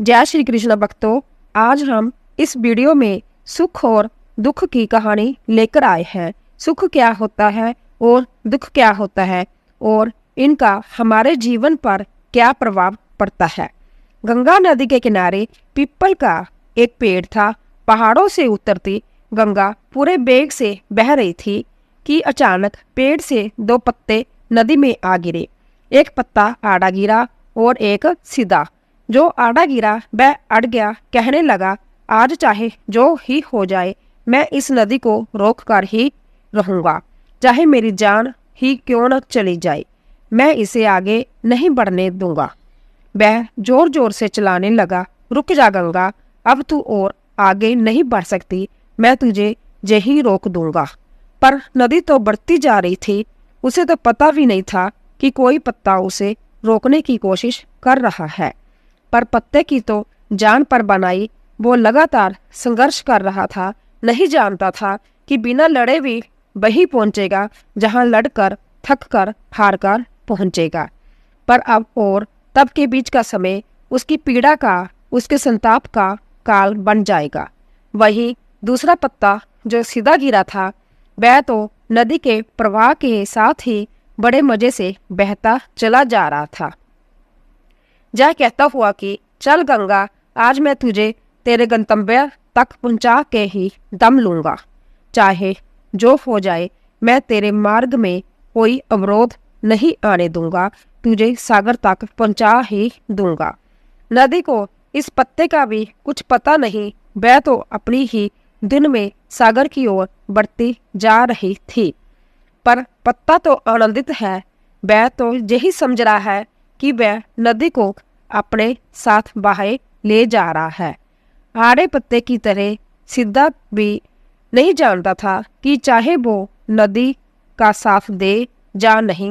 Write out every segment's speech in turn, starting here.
जय श्री कृष्ण भक्तों, आज हम इस वीडियो में सुख और दुख की कहानी लेकर आए हैं। सुख क्या होता है और दुख क्या होता है और इनका हमारे जीवन पर क्या प्रभाव पड़ता है। गंगा नदी के किनारे पीपल का एक पेड़ था। पहाड़ों से उतरती गंगा पूरे वेग से बह रही थी कि अचानक पेड़ से दो पत्ते नदी में आ गिरे। एक पत्ता आड़ा गिरा और एक सीधा। जो आड़ा गिरा वह अड़ गया, कहने लगा, आज चाहे जो ही हो जाए मैं इस नदी को रोक कर ही रहूंगा, चाहे मेरी जान ही क्यों न चली जाए, मैं इसे आगे नहीं बढ़ने दूंगा। वह जोर जोर से चलाने लगा, रुक जा गंगा, अब तू और आगे नहीं बढ़ सकती, मैं तुझे यहीं रोक दूंगा। पर नदी तो बढ़ती जा रही थी। उसे तो पता भी नहीं था कि कोई पत्ता उसे रोकने की कोशिश कर रहा है। पर पत्ते की तो जान पर बनाई वो लगातार संघर्ष कर रहा था। नहीं जानता था कि बिना लड़े भी वही पहुंचेगा जहां लड़कर थक कर हार कर पहुंचेगा। पर अब और तब के बीच का समय उसकी पीड़ा का, उसके संताप का काल बन जाएगा। वही दूसरा पत्ता जो सीधा गिरा था वह तो नदी के प्रवाह के साथ ही बड़े मजे से बहता चला जा रहा था। जय कहता हुआ कि चल गंगा, आज मैं तुझे तेरे गंतव्य तक पहुंचा के ही दम लूंगा, चाहे जो हो जाए मैं तेरे मार्ग में कोई अवरोध नहीं आने दूंगा, तुझे सागर तक पहुंचा ही दूंगा। नदी को इस पत्ते का भी कुछ पता नहीं, वह तो अपनी ही दिन में सागर की ओर बढ़ती जा रही थी। पर पत्ता तो आनंदित है, वह तो यही समझ रहा है कि वह नदी को अपने साथ बहाए ले जा रहा है। आड़े पत्ते की तरह सीधा भी नहीं जानता था कि चाहे वो नदी का साथ दे या नहीं,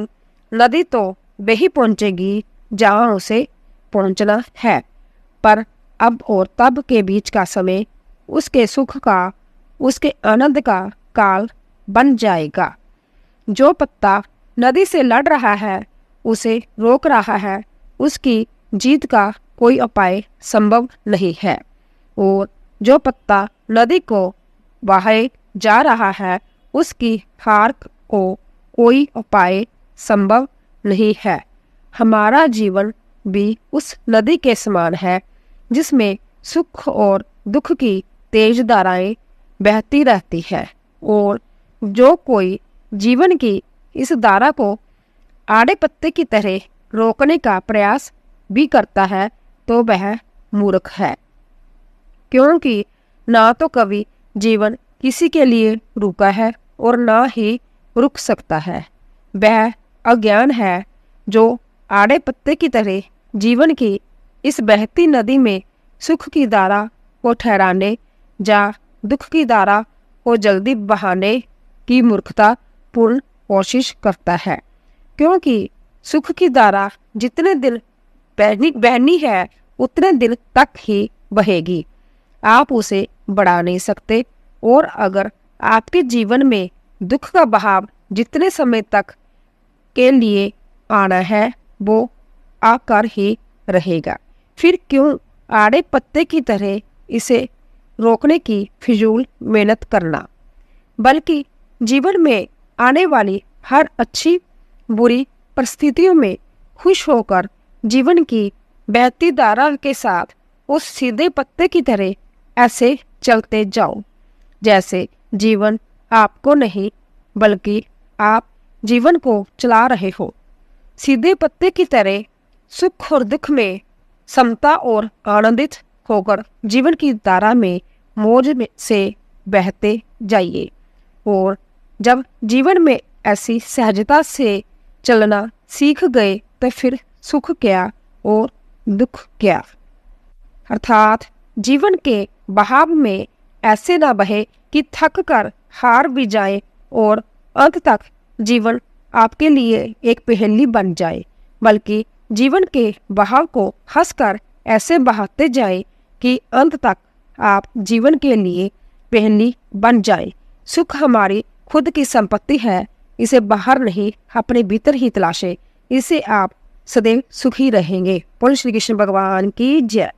नदी तो वही पहुंचेगी जहां उसे पहुंचना है। पर अब और तब के बीच का समय उसके सुख का, उसके आनंद का काल बन जाएगा। जो पत्ता नदी से लड़ रहा है, उसे रोक रहा है, उसकी जीत का कोई उपाय संभव नहीं है। और जो पत्ता नदी को बहाए जा रहा है, उसकी हार को कोई उपाय संभव नहीं है। हमारा जीवन भी उस नदी के समान है जिसमें सुख और दुख की तेज धाराएं बहती रहती है। और जो कोई जीवन की इस धारा को आड़े पत्ते की तरह रोकने का प्रयास भी करता है तो वह मूर्ख है, क्योंकि ना तो कभी जीवन किसी के लिए रुका है और ना ही रुक सकता है। वह अज्ञान है जो आड़े पत्ते की तरह जीवन की इस बहती नदी में सुख की धारा को ठहराने या दुख की धारा को जल्दी बहाने की मूर्खता पूर्ण कोशिश करता है। क्योंकि सुख की धारा जितने दिन बहनी है उतने दिन तक ही बहेगी, आप उसे बढ़ा नहीं सकते। और अगर आपके जीवन में दुख का बहाव जितने समय तक के लिए आना है वो आकर ही रहेगा, फिर क्यों आड़े पत्ते की तरह इसे रोकने की फिजूल मेहनत करना। बल्कि जीवन में आने वाली हर अच्छी बुरी परिस्थितियों में खुश होकर जीवन की बहती धारा के साथ उस सीधे पत्ते की तरह ऐसे चलते जाओ जैसे जीवन आपको नहीं बल्कि आप जीवन को चला रहे हो। सीधे पत्ते की तरह सुख और दुख में समता और आनंदित होकर जीवन की धारा में मौज में से बहते जाइए। और जब जीवन में ऐसी सहजता से चलना सीख गए तो फिर सुख क्या और दुख क्या। अर्थात जीवन के बहाव में ऐसे ना बहे कि थक कर हार भी जाए और अंत तक जीवन आपके लिए एक पहेली बन जाए, बल्कि जीवन के बहाव को हंसकर ऐसे बहाते जाए कि अंत तक आप जीवन के लिए पहेली बन जाए। सुख हमारी खुद की संपत्ति है, इसे बाहर नहीं अपने भीतर ही तलाशे, इससे आप सदैव सुखी रहेंगे। बोलो श्री कृष्ण भगवान की जय।